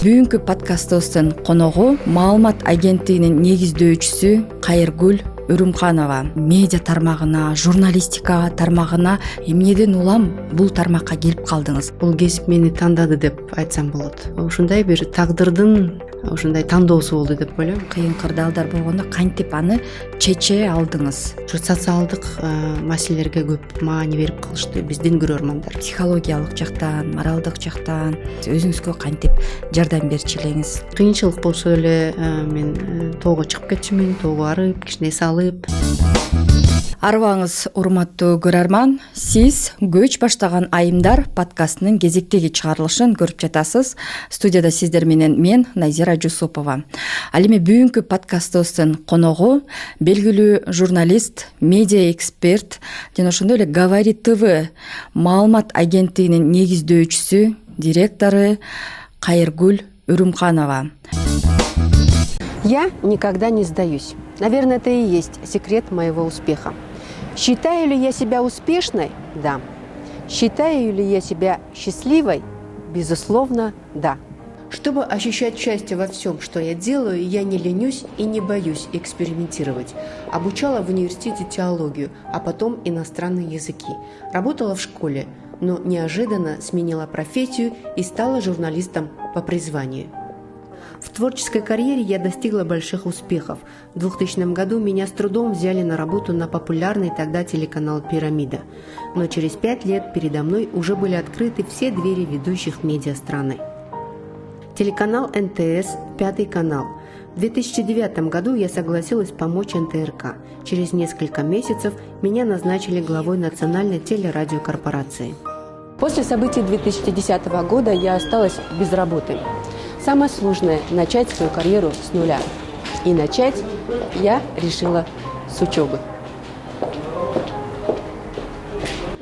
Бүгүнкү подкастыбыздын коногу маалымат агенттигинин негиздөөчүсү Кайыргүл Үрүмканова. Медиа тармагына, журналистика тармагына эмнеден улам бул тармакка келип калдыңыз? Бул кесип мени тандады деп айтсам болот. Ушундай бир тагдырдын ушундай тандоосу болду деп ойлойм. Кыйын кырдаалдар болгондо кантип аны чече алдыңыз? Социалдык маселелерге көп маани берип калышты биздин көрөрмандар. Психологиялык жактан, моралдык жактан өзүңүзгө кантип жардам берчү элеңиз? Кыйынчылык болсо эле мен тоого чыгып кетчүмүн, тоого арып, кичине салып. Арыбаңыз, урматтуу көрөрман, сиз Көч баштаган айымдар подкастынын кезектеги чыгарылышын көрүп жатасыз. Студияда сиздер менен мен, Назира Жусупова. Ал эми бүгүнкү подкастыбыздын коногу белгилүү журналист, медиа эксперт жана ошондой эле Говори ТВ маалымат агенттигинин негиздөөчүсү, директору Кайыргүл Үрүмканова. Я никогда не сдаюсь. Наверное, это и есть секрет моего успеха. Считаю ли я себя успешной? Да. Считаю ли я себя счастливой? Безусловно, да. Чтобы ощущать счастье во всем, что я делаю, я не ленюсь и не боюсь экспериментировать. Обучала в университете теологию, а потом иностранные языки. Работала в школе, но неожиданно сменила профессию и стала журналистом по призванию. В творческой карьере я достигла больших успехов. В 2000 году меня с трудом взяли на работу на популярный тогда телеканал «Пирамида». Но через 5 лет передо мной уже были открыты все двери ведущих медиа страны. Телеканал НТС, Пятый канал. В 2009 году я согласилась помочь НТРК. Через несколько месяцев меня назначили главой национальной телерадиокорпорации. После событий 2010 года я осталась без работы. Самое сложное – начать свою карьеру с нуля. И начать я решила с учебы.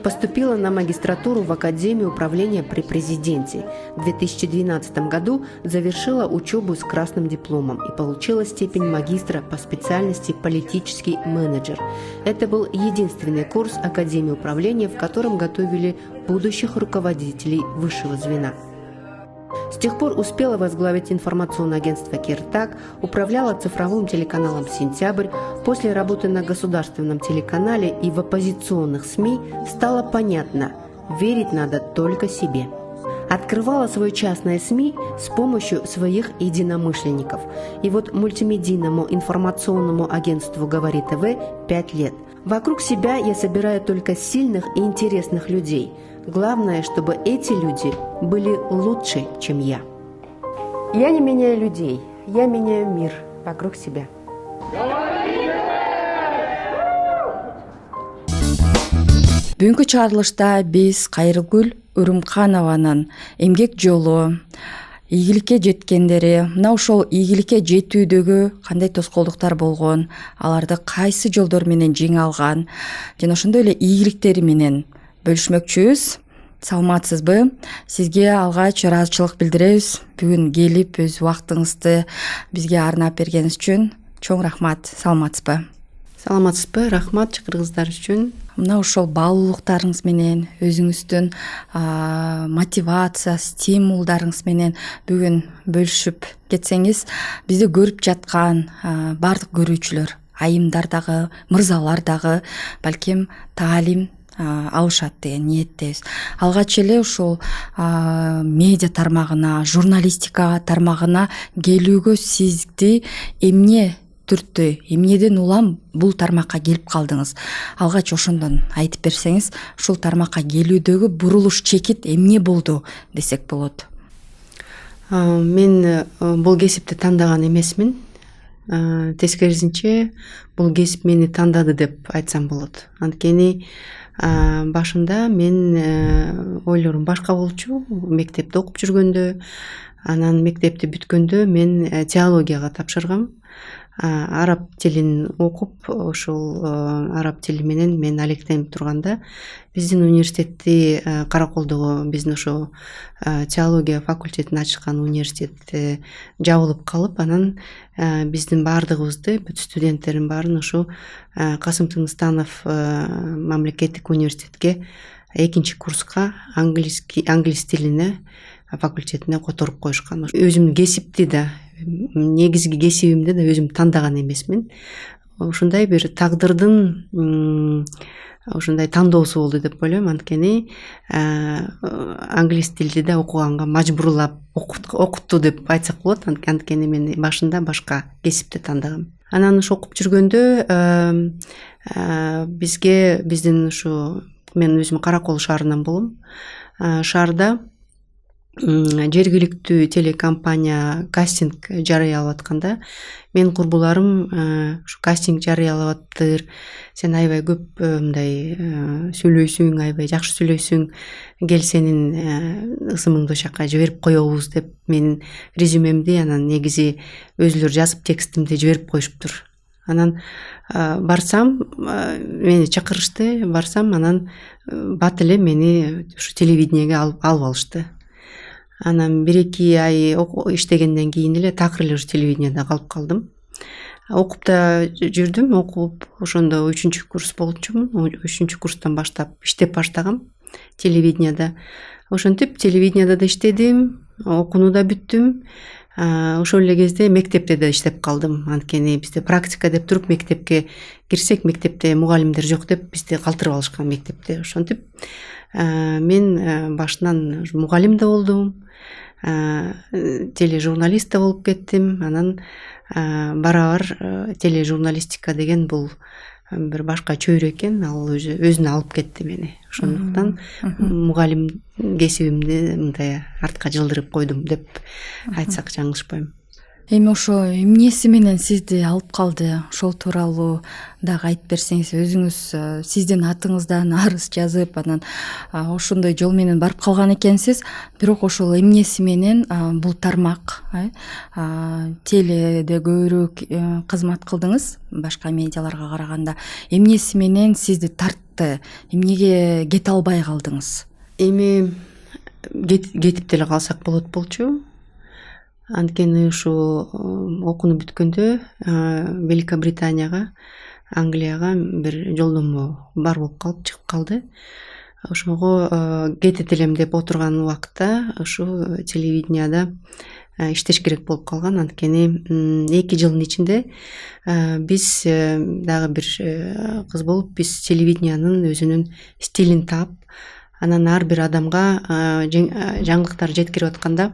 Поступила на магистратуру в Академию управления при президенте. В 2012 году завершила учебу с красным дипломом и получила степень магистра по специальности политический менеджер. Это был единственный курс Академии управления, в котором готовили будущих руководителей высшего звена. С тех пор успела возглавить информационное агентство «Киртак», управляла цифровым телеканалом «Сентябрь». После работы на государственном телеканале и в оппозиционных СМИ стало понятно – верить надо только себе. Открывала свое частное СМИ с помощью своих единомышленников. И вот мультимедийному информационному агентству «Говори ТВ» 5 лет. Вокруг себя я собираю только сильных и интересных людей. Главное, чтобы эти люди были лучше, чем я. Я не меняю людей, я меняю мир вокруг себя. Бүгүнкү чыгарылышта биз Кайыргүл Үрүмканованын эмгек жолу, ийгиликке жеткендери, мына ошол ийгиликке жетүүдөгү кандай тоскоолдуктар болгон, аларды кайсы жолдор менен жеңе алган жана ошондой эле ийгиликтери менен бөлүшмөкчүбүз. Саламатсызбы? Сизге алгач ыраазычылык билдиребиз. Бүгүн келип өз убактыңызды бизге арнап бергениңиз үчүн чоң рахмат. Саламатсызбы? Саламатсызбы? Рахмат чакыргыңыздар үчүн. Мына ошол баалуулуктарыңыз менен, өзүңүздүн мотивация, стимулдарыңыз менен бүгүн бөлүшүп кетсеңиз, бизди көрүп жаткан бардык көрүүчүлөр, айымдар дагы, мырзалар дагы балким таалим алышат деген ниеттебиз. Алгач эле ушул медиа тармагына, журналистика тармагына келүүгө сизди эмне түрттү, эмнеден улам бул тармакка келип калдыңыз? Алгач ошондон айтып берсеңиз, ушул тармакка келүүдөгү бурулуш чекит эмне болду десек болот? Мен бул кесипти тандаган эмесмин. Тескерисинче, бул кесип мени тандады деп айтсам болот. Анткени башында мен ойлорум башка болчу. Мектепте окуп жүргөндө, анан мектепти бүткөндө мен теологияга тапшыргам. Араб тилин окуп, ошол араб тили менен мен алектенип турганда, биздин университетти Караколдогу, биздин ошо теология факультетин ачкан университет жабылып калып, анан биздин баардыгыбызды, бүт студенттердин баарын ошо Касым Тыныстанов мамлекеттик университетке экинчи курска англис тилине факультетине которуп коюшкан. Өзүмдүн кесипти да, негизги кесибимди да өзүм тандаган эмесмин. Ушундай бир тагдырдын ушундай тандоосу болду деп ойлойм. Анткени англис тилди да окуганга мажбурлап окутту деп айтсак болот. Анткени мен башында башка кесипти тандагам. Анан ушу окуп жүргөндө биздин ушу, мен өзүм Каракол шаарынан болом. Шаарда жергиликтүү телекомпания кастинг жарыялап атканда менин курбуларым ушу кастинг жарыялаптыр, сен аябай көп мындай сүйлөйсүң, аябай жакшы сүйлөйсүң, кел сенин ысымыңды ошол жака жиберип коебуз деп менин резюмемди анан негизи өзүлөрү жазып текстимди жиберип коюшуптур. Анан барсам, мени чакырышты, барсам, анан бат эле мени ушу телевидениеге алып алышты. Анан 1-2 ай иштегенден кийин эле такыр эле ушу телевидениеде калып калдым. Окуп да жүрдүм, окуп ошондо 3-курс болчумун. 3-курстан баштап иштеп баштагам телевидениеде. Ошентип телевидениеде да иштедим, окууну да бүттүм. Ошол эле кезде мектепте да иштеп калдым. Анткени бизде практика деп туруп мектепке кирсек, мектепте мугалимдер жок деп бизди калтырып алышкан мектепте. Ошентип мен башынан мугалим да болдум, тележурналист да болуп кеттим. Анан барабар тележурналистика деген бул бир башка чөйрө экен, ал өзүнө алып кетти мени. Ошондуктан мугалим кесибимди мындай артка жылдырып койдум деп айтсак жаңылышпайм. Эми ошо эмнеси менен сизди алып калды, ошол тууралуу дагы айтып берсеңиз. Өзүңүз сиздин атыңыздан арыз жазып, анан ошондой жол менен барып калган экенсиз. Бирок ошол эмнеси менен бул тармак, теледе көбүрөөк кызмат кылдыңыз башка медиаларга караганда. Эмнеси менен сизди тартты? Эмнеге кете албай калдыңыз? Эми кетип деле калсак болот болчу. Анткени ушу окууну бүткөндө Великобританияга, Англияга бир жолдомо бар болуп калып чыгып калды. Ошого кетет элем деп отурган убакта ушу телевиденияда иштеш керек болуп калган. Анткени 2 жылдын ичинде биз дагы бир кыз болуп, биз телевидениянын өзүнүн стилин таап, анан ар бир адамга жаңылыктар жеткирип атканда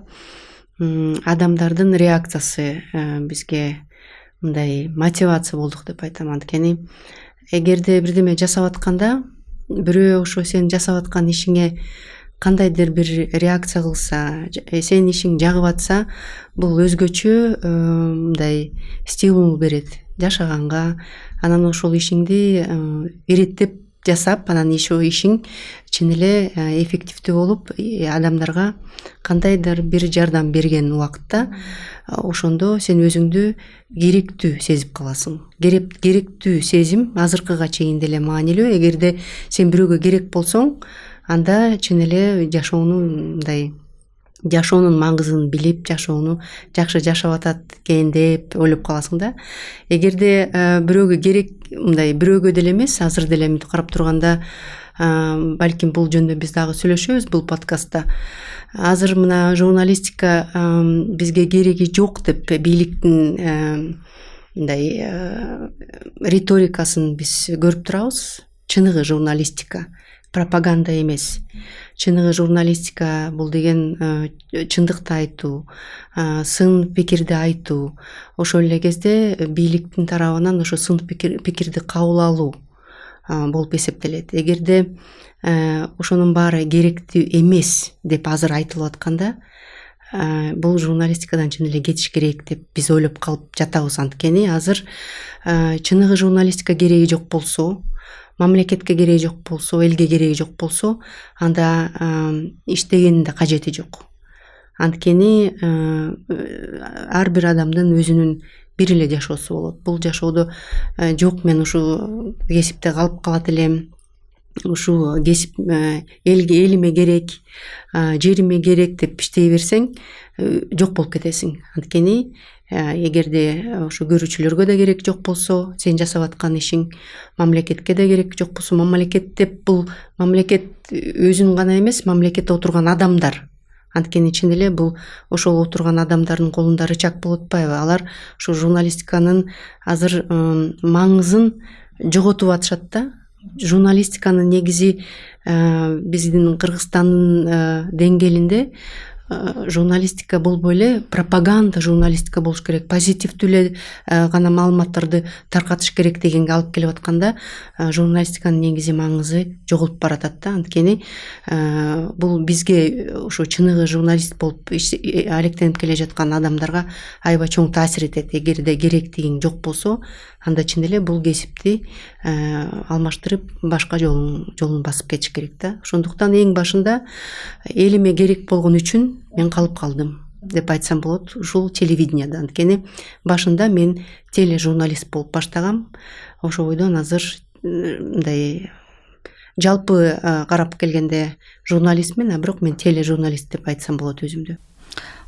адамдардын реакциясы бизге мындай мотивация болдук деп айтам. Анткени эгерде бирдеме жасап атканда бирөө ошо сен жасап аткан ишиңе кандайдыр бир реакция кылса, сенин ишиң жагып атса, бул өзгөчө мындай стимул берет жашаганга. Анан ошол ишиңди иреттеп жасап, анан ишиң чын эле эффективдүү болуп, адамдарга кандайдыр бир жардам берген убакытта ошондо сен өзүңдү керектүү сезип каласың. Керектүү сезим азыркыга чейин деле маанилүү. Эгерде сен бирөөгө керек болсоң, анда чын эле жашоонун маңызын билип, жашоону жакшы жашап атат экен деп ойлоп каласың да. Эгерде бирөөгө керек, бирөөгө деле эмес, азыр деле мынтип карап турганда, балким бул жөнүндө биз дагы сүйлөшөбүз бул подкастта. Азыр мына журналистика бизге кереги жок деп бийликтин риторикасын биз көрүп турабыз. Чыныгы журналистика пропаганда эмес. Чыныгы журналистика бул деген чындыкты айтуу, сын пикирди айтуу. Ошол эле кезде бийликтин тарабынан ошо сын пикирди кабыл алуу болуп эсептелет. Эгерде ошонун баары керектүү эмес деп азыр айтылып атканда, бул журналистикадан чын эле кетиш керек деп биз ойлоп калып жатабыз. Анткени азыр чыныгы журналистика кереги жок болсо, мамлекетке кереги жок болсо, элге кереги жок болсо, анда иштегенин да кажети жок. Анткени ар бир адамдын өзүнүн бир эле жашоосу болот. Бул жашоодо жок, мен ушу кесипте калып калат элем, ушу кесип элиме керек, жериме керек деп иштей берсең, жок болуп кетесиң. Анткени эгерде ушу көрүүчүлөргө да керек жок болсо, сен жасап аткан ишиң мамлекетке да керек жок болсо, мамлекет деп бул мамлекет өзүн гана эмес, мамлекетте отурган адамдар, Анткени чын эле бул ошол отурган адамдардын колунда рычаг болуп атпайбы? Алар ушу журналистиканын азыр маңызын жоготуп атышат да. Журналистиканын негизи биздин Кыргызстандын деңгээлинде журналистика болбой эле пропаганда журналистика болуш керек, позитивдүү эле гана маалыматтарды таркатыш керек дегенге алып келип атканда журналистиканын негизи маңызы жоголуп баратат да. Анткени бул бизге ушу чыныгы журналист болуп алектенип келе жаткан адамдарга аябай чоң таасир этет. Эгерде керектигиң жок болсо, анда чын эле бул кесипти алмаштырып башка жолун басып кетиш керек да. Ошондуктан эң башында элиме керек болгон үчүн мен калып калдым деп айтсам болот ушул телевиденияда. Анткени башында мен тележурналист болуп баштагам. Ошол бойдон азыр мындай жалпы карап келгенде журналистмин, а бирок мен тележурналист деп айтсам болот өзүмдү.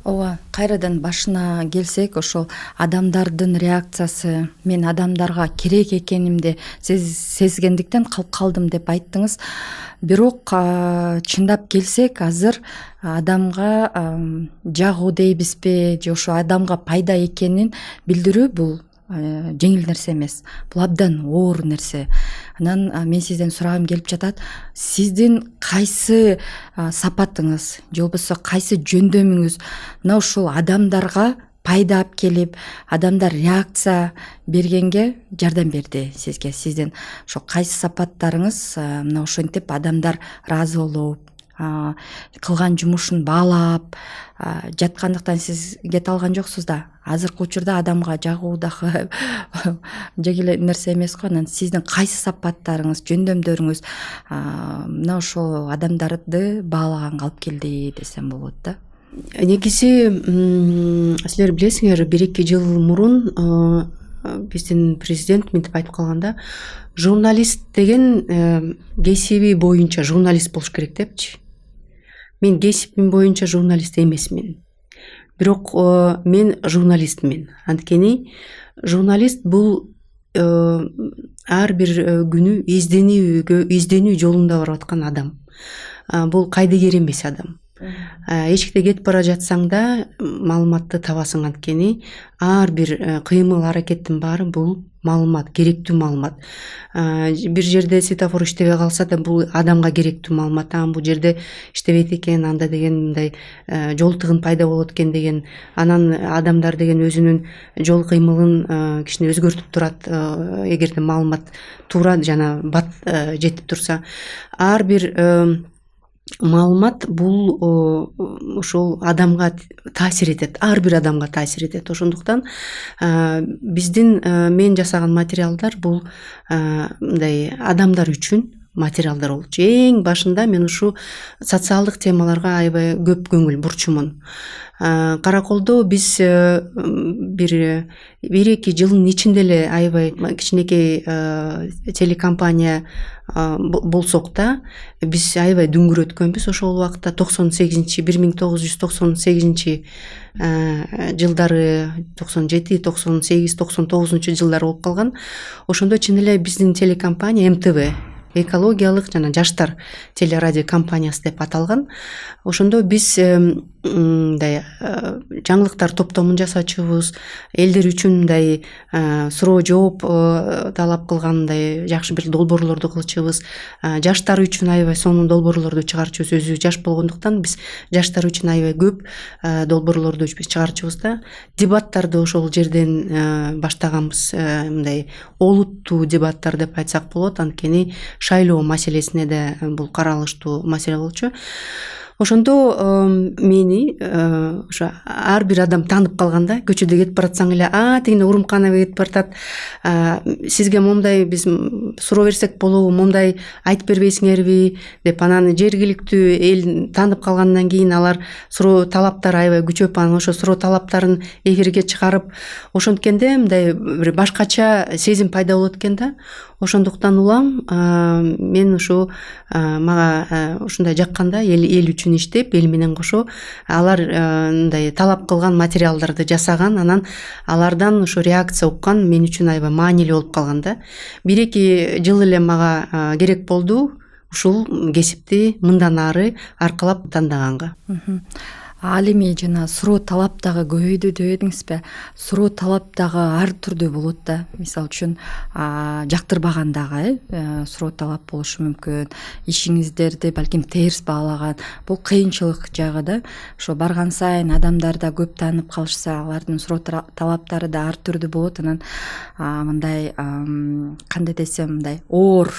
Ооба, кайрадан башына келсек, ошол адамдардын реакциясы, мен адамдарга керек экенимди сезгендиктен калып калдым деп айттыңыз. Бирок чындап келсек, азыр адамга жагуу дейбизби, же ошо адамга пайда экенин билдирүү бул жеңил нерсе эмес. Бул абдан оор нерсе. Анан мен сизден сурагым келип жатат. Сиздин кайсы сапатыңыз, же болбосо кайсы жөндөмүңүз мына ушул адамдарга пайда алып келип, адамдар реакция бергенге жардам берди сизге? Сиздин ошо кайсы сапаттарыңыз мына ошентип адамдар ыраазы болуп, кылган жумушун баалап жаткандыктан сиз кете алган жоксуз да. Азыркы учурда адамга жагуу дагы жеңил нерсе эмес го. Анан сиздин кайсы сапаттарыңыз, жөндөмдөрүңүз мына ошол адамдарды баалаганга алып келди десем болот да. Негизи силер билесиңер, 1-2 жыл мурун биздин президент мынтип айтып калганда, журналист деген кесиби боюнча журналист болуш керек депчи. Мен кесибим боюнча журналист эмесмин. Бирок мен журналистмин. Анткени журналист бул ар бир күнү изденүү жолунда барып аткан адам. Бул кайдыгер эмес адам. Эчикте кетип бара жатсаң да маалыматты табасың. Анткени ар бир кыймыл аракеттин баары бул маалымат, керектүү маалымат. Бир жерде светофор иштебей калса да бул адамга керектүү маалымат. Бул жерде иштебейт экен, анда деген мындай жол тыгын пайда болот экен деген, анан адамдар деген өзүнүн жол кыймылын кичине өзгөртүп турат. Эгерде маалымат туура жана бат жетип турса, ар бир маалымат бул ошол адамга таасир этет, ар бир адамга таасир этет. Ошондуктан биздин мен жасаган материалдар бул мындай адамдар үчүн материалдар болчу. Эң башында мен ушу социалдык темаларга аябай көп көңүл бурчумун. Караколдо биз бир 1-2 жылдын ичинде эле аябай кичинекей телекомпания болсок да, биз аябай дүңгүрөткөнбүз. Ошол убакта 1998 жылдары, 97, 98, 99 жылдары болуп калган. Ошондо чын эле биздин телекомпания МТВ, экологиялык жана жаштар телерадио компаниясы деп аталган. Ошондо биз мындай жаңылыктар топтомун жасачубуз, элдер үчүн мындай суроо жооп талап кылгандай жакшы бир долбоорлорду кылчубуз. Жаштар үчүн аябай сонун долбоорлорду чыгарчубуз. Өзү жаш болгондуктан биз жаштар үчүн аябай көп долбоорлорду чыгарчубуз да. Дебаттарды ошол жерден баштаганбыз. Мындай олуттуу дебаттар деп айтсак болот. Анткени шайлоо маселесине да бул каралыштуу маселе болчу. Ошондо мени ошо ар бир адам таанып калганда, көчөдө кетип баратсаң эле, тигине Урумканова кетип баратат, сизге момундай биз суроо берсек болобу, момундай айтып бербейсиңерби деп, анан жергиликтүү эл таанып калгандан кийин алар суроо талаптары аябай күчөп, анан ошо суроо талаптарын эфирге чыгарып, ошонткенде мындай бир башкача сезим пайда болот экен да. Ошондуктан улам мен ушу мага ушундай жакканда эл үчүн иштеп, эл менен кошо алар мындай талап кылган материалдарды жасаган, анан алардан ушу реакция уккан мен үчүн аябай маанилүү болуп калган да. 1-2 жыл эле мага керек болду ушул кесипти мындан ары аркылап тандаганга. Ал эми жана суроо талап дагы көбөйдү деп эдиңизби? Суроо талап дагы ар түрдүү болот да. Мисалы үчүн жактырбаган дагы суроо талап болушу мүмкүн. Ишиңиздерди балким терс баалаган. Бул кыйынчылык жагы да. Ошо барган сайын адамдар да көп таанып калышса, алардын суроо талаптары да ар түрдүү болот. Анан мындай кандай десем, мындай оор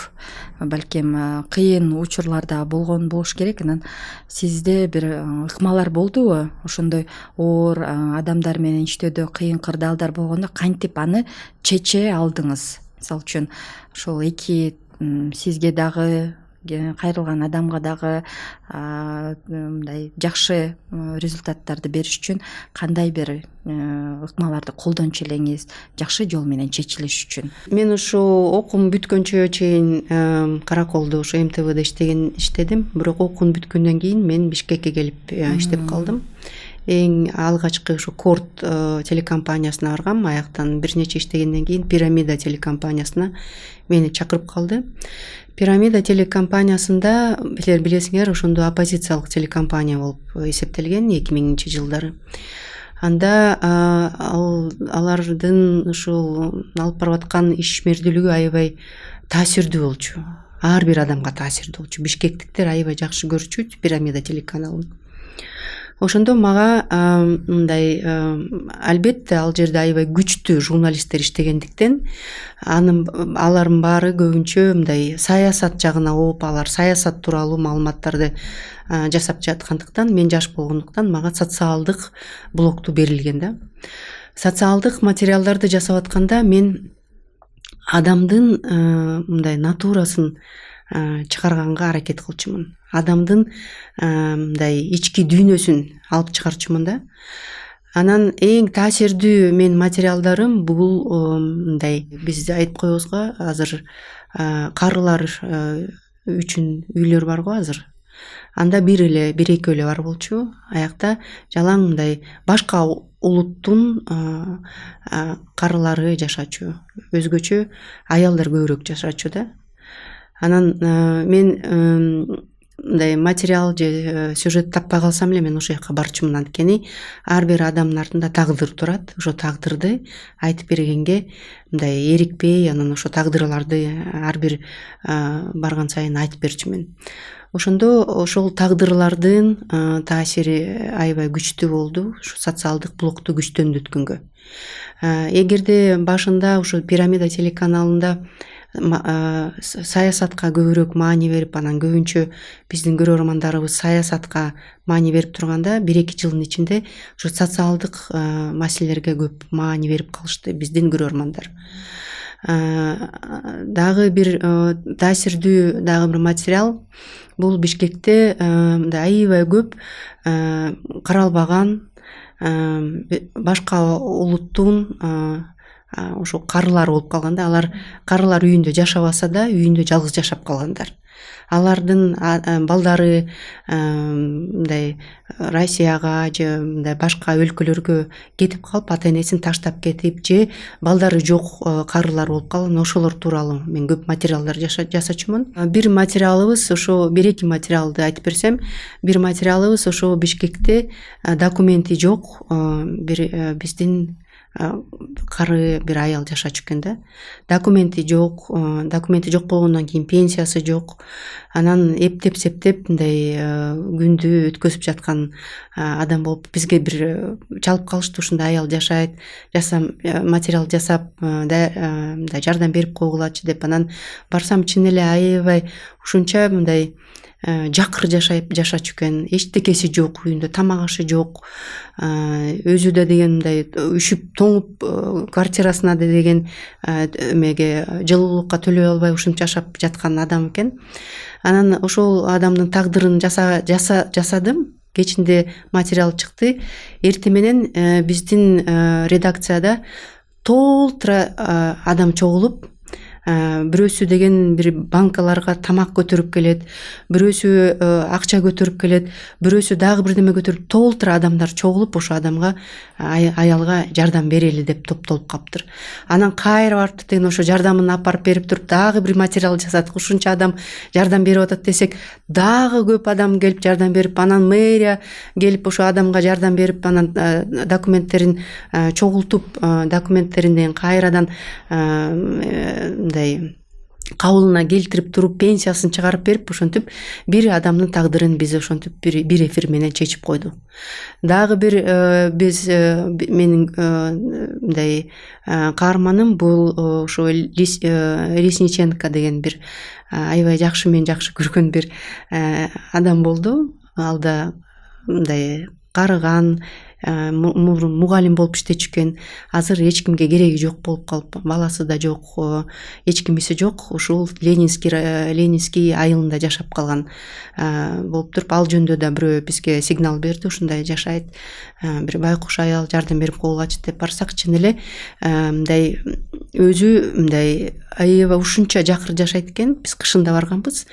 балким кыйын учурлар да болгон болуш керек. Анан сизде бир ыкмалар болдубу? Ошондой оор адамдар менен иштөөдө кыйын кырдаалдар болгондо кантип аны чече алдыңыз? Мисалы үчүн ошол эки сизге дагы кайрылган адамга дагы мындай жакшы результаттарды бериш үчүн кандай бир ыкмаларды колдончу элеңиз, жакшы жол менен чечилиш үчүн? Мен ушу окуум бүткөнчө чейин Караколдо ошо МТВда иштедим. Бирок окуум бүткөндөн кийин мен Бишкекке келип иштеп калдым. Эң алгачкы ушу Корт телекомпаниясына баргам. Аяктан бир нече иштегенден кийин Пирамида телекомпаниясына мени чакырып калды. Пирамида телекомпаниясында силер билесиңер, ошондо оппозициялык телекомпания болуп эсептелген 2000-жылдары. Анда алардын ушул алып барып аткан ишмердүүлүгү аябай таасирдүү болчу. Ар бир адамга таасирдүү болчу. Бишкектиктер аябай жакшы көрчү Пирамида телеканалын. Ошондо мага мындай албетте ал жерде аябай күчтүү журналисттер иштегендиктен алардын баары көбүнчө мындай саясат жагына ооп, алар саясат тууралуу маалыматтарды жасап жаткандыктан, мен жаш болгондуктан мага социалдык блокту берилген да. Социалдык материалдарды жасап атканда мен адамдын мындай натурасын чыгарганга аракет кылчумун. Адамдын мындай ички дүйнөсүн алып чыгарчумун да. Анан эң таасирдүү мен материалдарым бул мындай биз айтып коебуз го, азыр карылар үчүн үйлөр бар го азыр. Анда бир эки эле бар болчу. Аякта жалаң мындай башка улуттун карылары жашачу, өзгөчө аялдар көбүрөөк жашачу да. Анан мен мындай материал же сюжет таппай калсам эле мен ошол жака барчумун. Анткени ар бир адамдын артында тагдыр турат. Ошо тагдырды айтып бергенге мындай эрикпей, анан ошо тагдырларды ар бир барган сайын айтып берчүмүн. Ошондо ошол тагдырлардын таасири аябай күчтүү болду, ушу социалдык блокту күчтөндөткөнгө. Эгерде башында ушу Пирамида телеканалында саясатка көбүрөөк маани берип, анан көбүнчө биздин көрөрмандарыбыз саясатка маани берип турганда, 1-2 жылдын ичинде ушу социалдык маселелерге көп маани берип калышты биздин көрөрмандар. Дагы бир таасирдүү дагы бир материал бул Бишкекте аябай көп каралбаган башка улуттун ошо карылар болуп калганда, алар карылар үйүндө жашабаса да, үйүндө жалгыз жашап калгандар. Алардын балдары мындай Россияга же мындай башка өлкөлөргө кетип калып, ата-энесин таштап кетип, же балдары жок карылар болуп калган. Ошолор тууралуу мен көп материалдар жасачумун. Бир материалыбыз, ошо 1-2 материалды айтып берсем, бир материалыбыз ошо Бишкекте документи жок биздин кары бир аял жашачу экен да. Документи жок болгондон кийин пенсиясы жок. Анан эптеп-септеп мындай күндү өткөзүп жаткан адам болуп бизге бир чалып калышты. Ушундай аял жашайт, материал жасап мындай жардам берип койгулачы деп. Анан барсам чын эле аябай ушунча мындай жакыр жашачу экен. Эчтекеси жок, үйүндө тамак ашы жок. Өзү да деген мындай үшүп тоңуп квартирасына да деген эмеге жылуулукка төлөй албай ушунча жашап жаткан адам экен. Анан ошол адамдын тагдырын жасадым. Кечинде материал чыкты. Эртең менен биздин редакцияда толтура адам чогулуп бирөөсү деген бир банкаларга тамак көтөрүп келет, бирөөсү акча көтөрүп келет, бирөөсү дагы бирдеме көтөрүп, толтура адамдар чогулуп ошо адамга, аялга жардам берели деп топтолуп калыптыр. Анан кайра барып деген ошо жардамын апарып берип туруп дагы бир материал жасадык, ушунча адам жардам берип атат десек, дагы көп адам келип жардам берип, анан мэрия келип ошо адамга жардам берип, анан документтерин чогултуп, документтеринден кайрадан мындай кабылына келтирип туруп, пенсиясын чыгарып берип, ошентип бир адамдын тагдырын биз ошентип бир эфир менен чечип койдук. Дагы бир биз менин мындай каарманым бул ошо Лесниченко деген бир аябай жакшы, мен жакшы көргөн бир адам болду. Ал да мындай карыган, мугалим болуп иштечүкен, азыр эч кимге кереги жок болуп калып, баласы да жок, эч кимиси жок, ушул Ленинский айылында жашап калган болуп туруп, ал жөнүндө да бирөө бизге сигнал берди, ушундай жашайт, бир байкуш аял жардам берип колгачы деп барсак, чын эле мындай өзү мындай аябай ушунча жакыр жашайт экен. Биз кышында барганбыз,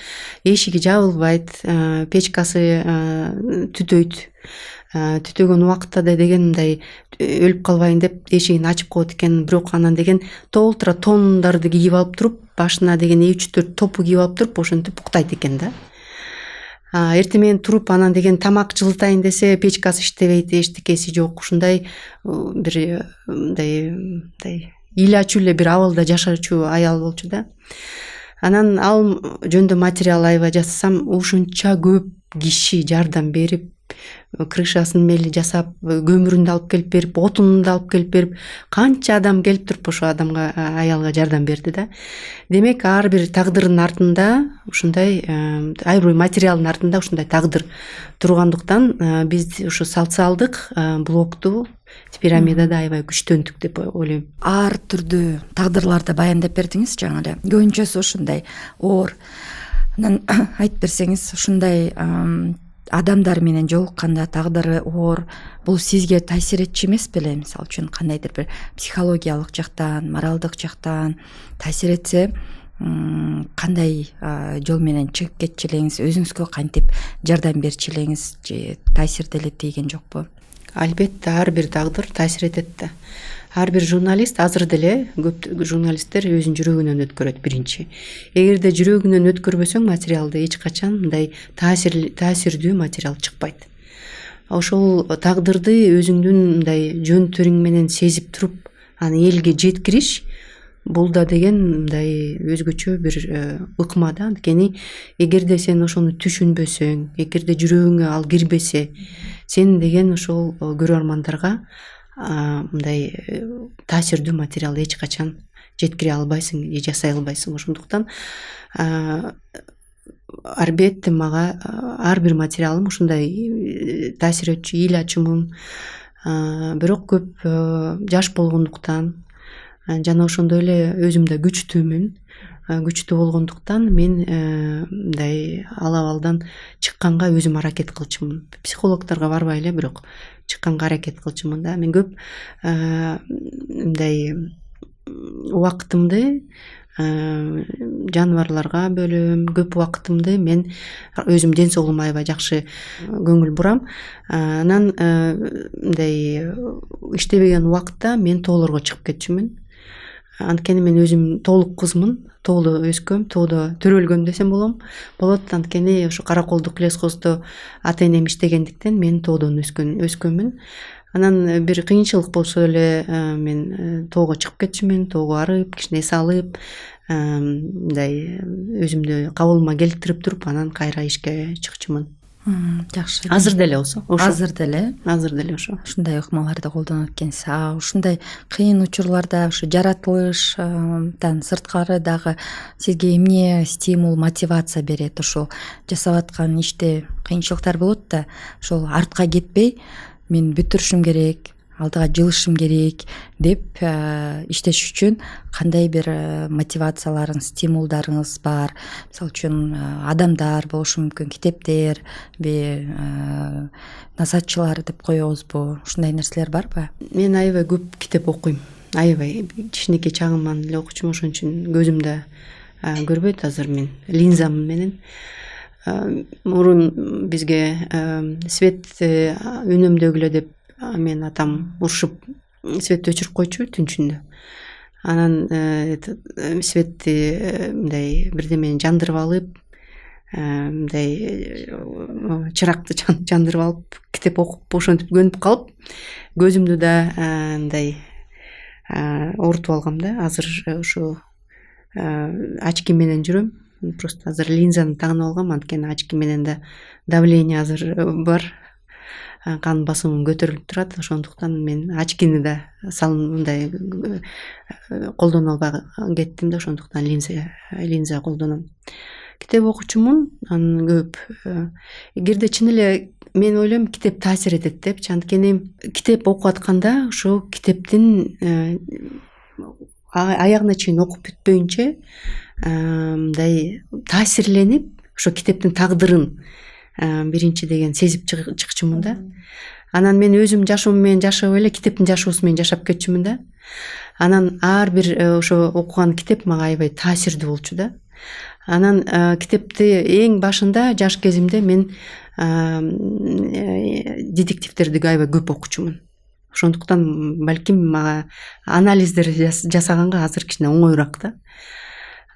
эшиги жабылбайт, печкасы түтөйт. Түтөгөн убакытта да деген мындай өлүп калбайын деп эшигин ачып коет экен. Бирок анан деген толтура тондарды кийип алып туруп, башына деген 3-4 топу кийип алып туруп, ошентип уктайт экен да. Эртең менен туруп, анан деген тамак жылытайын десе, печкасы иштебейт, эчтекеси жок. Ушундай бир мындай илачу эле бир абалда жашачу аял болчу да. Анан ал жөндө материал аябай жасасам, ушунча көп киши жардам берип, крышасын мели жасап, көмүрүн да алып келип берип, отунун да алып келип берип, канча адам келип туруп ошо адамга, аялга жардам берди да. Демек, ар бир тагдырдын артында ушундай, ар бир материалдын артында ушундай тагдыр тургандыктан, биз ушу социалдык блокту пирамидада аябай күчтөндүк деп ойлойм. Ар түрдүү тагдырларды баяндап бердиңиз жаңы эле. Көбүнчөсү ушундай оор. Анан айтып берсеңиз, ушундай адамдар менен жолукканда тагдыры оор, бул сизге таасир этчү эмес беле? Мисалы үчүн кандайдыр бир психологиялык жактан, моралдык жактан таасир этсе, кандай жол менен чыгып кетчү элеңиз, өзүңүзгө кантип жардам берчү элеңиз, же таасир деле тийген жокпу? Албетте, ар бир тагдыр таасир этет да. Ар бир журналист, азыр деле көп журналисттер өзүнүн жүрөгүнөн өткөрөт биринчи. Эгерде жүрөгүнөн өткөрбөсөң материалды, эч качан мындай таасирдүү материал чыкпайт. Ошол тагдырды өзүңдүн мындай жөн-төрүң менен сезип туруп, аны элге жеткириш, бул да деген мындай өзгөчө бир ыкма да. Анткени эгерде сен ошону түшүнбөсөң, эгерде жүрөгүңө ал кирбесе, сен деген ошол көрөрмандарга мындай таасирдүү материал эч качан жеткире албайсың, жасай албайсың. Ошондуктан албетте мага ар бир материалым ушундай таасир этчү, эл ачуумун. Бирок көп жаш болгондуктан жана ошондой эле өзүм да күчтүүмүн. Күчтүү болгондуктан мен мындай ал абалдан чыкканга өзүм аракет кылчумун. Психологторго барбай эле, бирок чыкканга аракет кылчумун да. Мен көп мындай убакытымды жаныбарларга бөлөм, көп убакытымды мен өзүм ден соолугума аябай жакшы көңүл бурам. Анан мындай иштебеген убакытта мен тоолорго чыгып кетчүмүн. Анткени мен өзүм тоолук кызмын, тоодо өскөм, тоодо төрөлгөм десем болот. Анткени ошо Караколдук лесхоздо ата-энем иштегендиктен мен тоодон өскөмүн. Анан бир кыйынчылык болсо эле мен тоого чыгып кетчүмүн, тоого барып, кичине эс алып, мындай өзүмдү кабылыма келтирип туруп, анан кайра ишке чыкчумун. Жакшы. Азыр деле болсо, ошо. Азыр деле ошо. Ушундай ыкмаларды колдонот экенсиз. Ушундай кыйын учурларда ушу жаратылыштан сырткары дагы сизге эмне стимул, мотивация берет? Ошол жасап аткан иште кыйынчылыктар болот да, ошол артка кетпей, мен бүтүрүшүм керек, алдыга жылышым керек деп иштеш үчүн кандай бир мотивацияларыңыз, стимулдарыңыз бар? Мисалы үчүн адамдар болушу мүмкүн, китептер, насаатчылар деп коебузбу? Ушундай нерселер барбы? Мен аябай көп китеп окуйм. аябай кичинекей чагымдан эле окучумун, ошон үчүн көзүмдө көрбөйт азыр. Мен линзам менен мурун бизге свет үнөмдөгүлө деп мен атам урушуп светти өчүрүп койчу түнчүндө. Анан светти мындай бирдемени жандырып алып, мындай чыракты жандырып алып, китеп окуп ошентип көнүп калып, көзүмдү да мындай оорутуп алгам да. Азыр ошо очки менен жүрөм. Просто азыр линзаны тагынып алгам, анткени очки менен да давление азыр бар, кан басымым көтөрүлүп турат. Ошондуктан мен очкини да мындай колдоно албай кеттим да, ошондуктан линза колдоном. Китеп окучумун, анын көп. Эгерде чын эле мен ойлойм, китеп таасир этет депчи. Анткени китеп окуп атканда ошо китептин аягына чейин окуп бүтпөйүнчө мындай таасирленип, ошо китептин тагдырын биринчи деген сезип чыкчумун да. Анан мен өзүм жашоом менен жашабай эле китептин жашоосу менен жашап кетчүмүн да. Анан ар бир ошо окуган китеп мага аябай таасирдүү болчу да. Анан китепти эң башында жаш кезимде мен детективдерди аябай көп окучумун. Ошондуктан балким мага анализдер жасаганга азыр кичине оңоюраак да.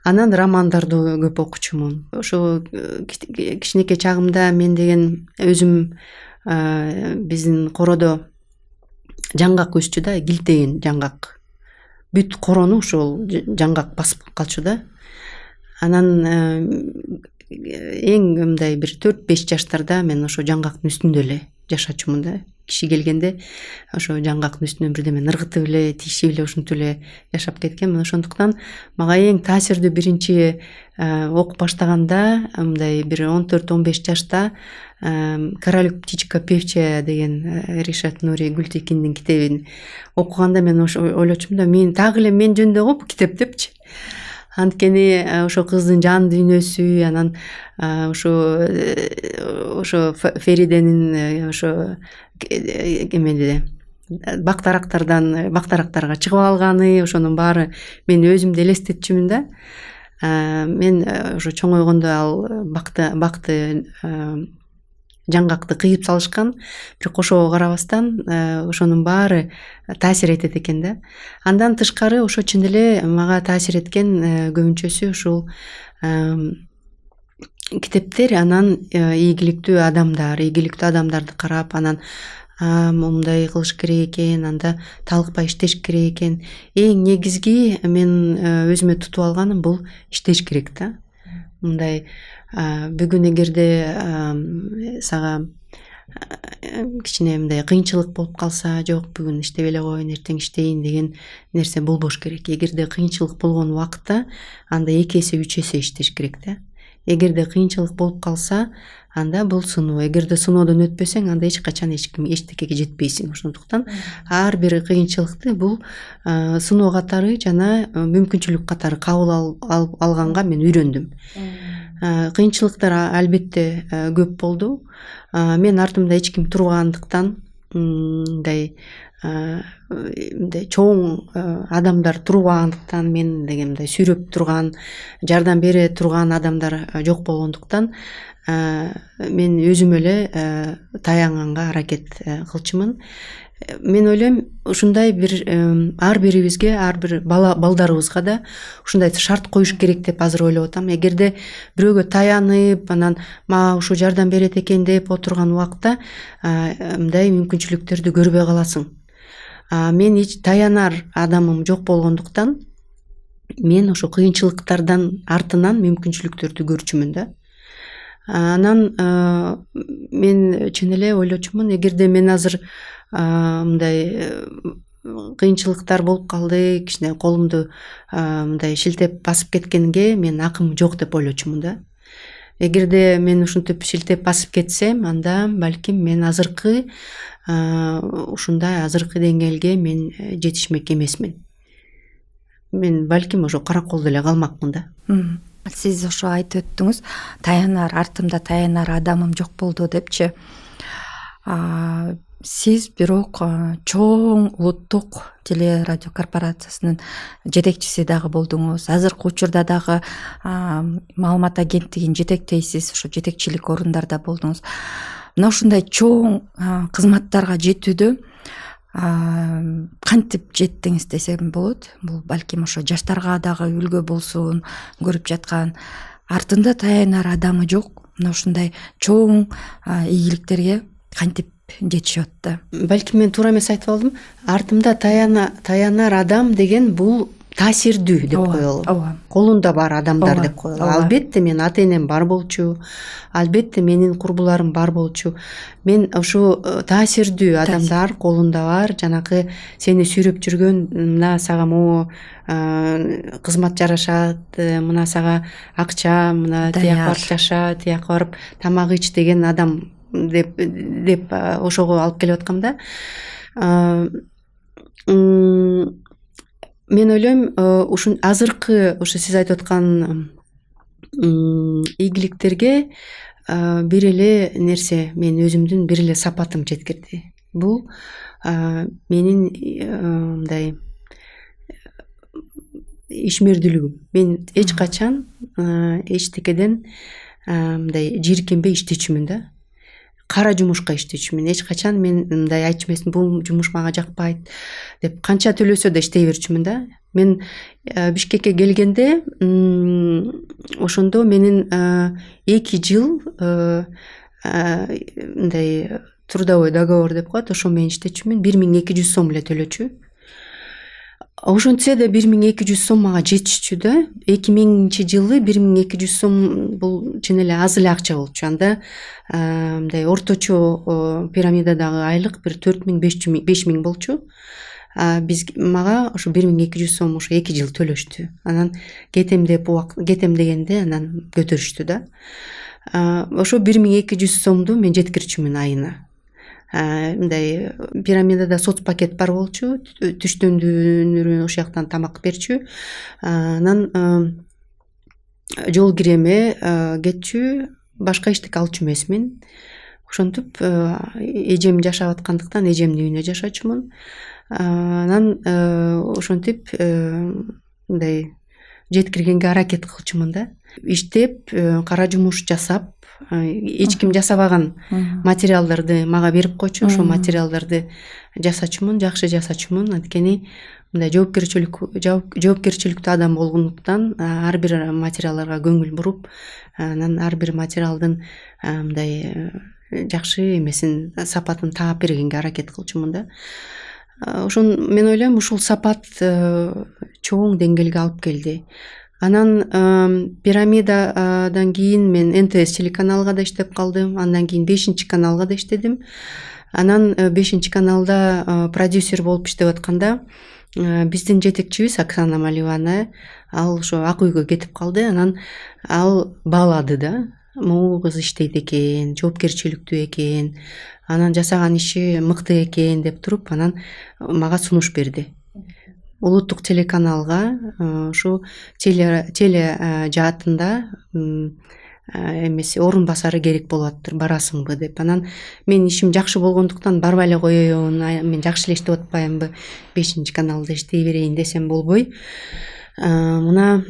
Анан романдарды көп окучумун. Ошо кичинекей чагымда мен деген өзүм биздин кородо жаңгак өсчү да, килтеген жаңгак. Бүт корону ошол жаңгак басып калчу да. Анан эң мындай бир 4-5 жаштарда мен ошо жаңгактын үстүндө эле жашачумун да. Киши келгенде ошо жаңгактын үстүнөн бирдеме ыргытып эле, тишип эле ошентип эле жашап кеткенмин. Ошондуктан мага эң таасирдүү биринчи окуп баштаганда мындай бир 14-15 жашта «Король, птичка певчая» деген Ришат Нури Гүлтекиндин китебин окуганда мен ошо ойлочумун да, мен так эле мен жөнүндө го бул китеп депчи. Анткени ошо кыздын жан дүйнөсү, анан ошо Фериденин ошо эмеде бактарактарга чыгып алганы, ошонун баары мен өзүмдү элестетчүмүн да. Мен ошо чоңойгондо ал бакты жаңгакты кыйып салышкан, бирок ошого карабастан ошонун баары таасир этет экен да. Андан тышкары ошо чын эле мага таасир эткен көбүнчөсү ушул китептер. Анан ийгиликтүү адамдарды карап, анан мындай кылыш керек экен, анда талыкпай иштеш керек экен. Эң негизги мен өзүмө тутуп алганым бул иштеш керек да. Мындай бүгүн эгерде сага кичине мындай кыйынчылык болуп калса, жок бүгүн иштебей эле коеюн, эртең иштейин деген нерсе болбош керек. Эгерде кыйынчылык болгон убакытта анда 2 эсе 3 эсе иштеш керек да. Эгерде кыйынчылык болуп калса, анда бул сыноо. Эгерде сыноодон өтпөсөң, анда эч качан эчтекеге жетпейсиң. Ошондуктан ар бир кыйынчылыкты бул сыноо катары жана мүмкүнчүлүк катары кабыл алганга мен үйрөндүм. Кыйынчылыктар албетте көп болду. Мен артымда эч ким тургандыктан, мындай чоң адамдар турбагандыктан, мен деген мындай сүйрөп турган, жардам бере турган адамдар жок болгондуктан, мен өзүм эле таянганга аракет кылчумун. Мен ойлойм, ушундай бир ар бирибизге, ар бир балдарыбызга да ушундай шарт коюш керек деп азыр ойлоп атам. Эгерде бирөөгө таянып, анан мага ушу жардам берет экен деп отурган убакта мындай мүмкүнчүлүктөрдү көрбөй каласың. Мен таянар адамым жок болгондуктан, мен ошо кыйынчылыктардан артынан мүмкүнчүлүктөрдү көрчүмүн да. Анан мен чын эле ойлочумун, эгерде мен азыр мындай кыйынчылыктар болуп калды, кичине колумду мындай шилтеп басып кеткенге мен акым жок деп ойлочумун да. Эгерде мен ушинтип шилтеп басып кетсем, анда балким мен азыркы деңгээлге мен жетишмек эмесмин. Мен балким ошо караколдо эле калмакмын да. Сиз ошо айтып өттүңүз, артымда таянар адамым жок болду депчи. сиз бирок чоң улуттук телерадио корпорациясынын жетекчиси дагы болдуңуз. Азыркы учурда дагы маалымат агенттигин жетектейсиз, ошо жетекчилик орундарда болдуңуз. Мына ушундай чоң кызматтарга жетүүдө кантип жеттиңиз десем болот. Бул балким ошо жаштарга дагы үлгү болсун, көрүп жаткан, артында таянар адамы жок мына ушундай чоң ийгиликтерге кантип жетишип атты. Балким мен туура эмес айтып алдым. Артымда таянар адам деген бул таасирдүү деп коелу. Колунда бар адамдар деп коелу. Албетте мен ата энем бар болчу. Албетте менин курбуларым бар болчу. Мен ушу таасирдүү адамдар колунда бар, жанакы сени сүйрөп жүргөн, мына сага могу кызмат жарашат, мына сага акча, мына тияк барып жаша, тияк барып тамак ич деген адам деп ошого алып келип аткам да. Мен ойлойм, ушун азыркы ушу сиз айтып аткан ийгиликтерге бир эле нерсе, мен өзүмдүн бир эле сапатым жеткирди. Бул менин мындай ишмердүүлүгүм. Мен эч качан эчтекеден мындай жийиркенбей иштечүмүн да. Кара жумушка иштечүмүн. Эч качан мен мындай айтчу эмесмин, бул жумуш мага жакпайт деп канча төлөсө да иштей берчүмүн да. Мен Бишкекке келгенде ошондо менин 2 жыл мындай трудовой договор деп коет, ошо менен иштечүмүн. 1200 сом эле төлөчү. Ошентсе да 1200 сом мага жетишчү да. 2000-жылы 1200 сом бул чын эле аз эле акча болчу. Анда мындай орточо пирамидадагы айлык бир 4000-5000 болчу. Мага ошо 1200 сом ошо 2 жыл төлөштү. Анан кетем дегенде анан көтөрүштү да. Ошо 1200 сомду мен жеткирчүмүн айына. Мындай пирамидада соцпакет бар болчу, түштөндүрүн ошол жактан тамак берчү. Анан жол киреме кетчү, башка эчтеке алчу эмесмин. Ошентип эжем жашап аткандыктан эжемдин үйүнө жашачумун. Анан ошентип мындай жеткиргенге аракет кылчумун да. Иштеп, кара жумуш жасап, эч ким жасабаган материалдарды мага берип койчу. Ошол материалдарды жасачумун, жакшы жасачумун. Анткени мындай жоопкерчиликтүү адам болгондуктан ар бир материалдарга көңүл буруп, анан ар бир материалдын мындай жакшы эмесин, сапатын таап бергенге аракет кылчумун да. Ошон мен ойлойм, ушул сапат чоң деңгээлге алып келди. Анан пирамидадан кийин мен НТС телеканалга да иштеп калдым. Андан кийин 5-каналга да иштедим. Анан 5-каналда продюсер болуп иштеп атканда биздин жетекчибиз Оксана Маливана, ал ошо Ак үйгө кетип калды. Анан ал баалады да. Могу кыз иштейт экен, жоопкерчиликтүү экен, анан жасаган иши мыкты экен деп туруп, анан мага сунуш берди. Улуттук телеканалга ушу теле жаатында эмеси орун басары керек болуп атыптыр, барасыңбы деп. Анан мен ишим жакшы болгондуктан барбай эле коеюн, мен жакшы эле иштеп атпаймынбы, 5-каналда иштей берейин десем болбой. Мына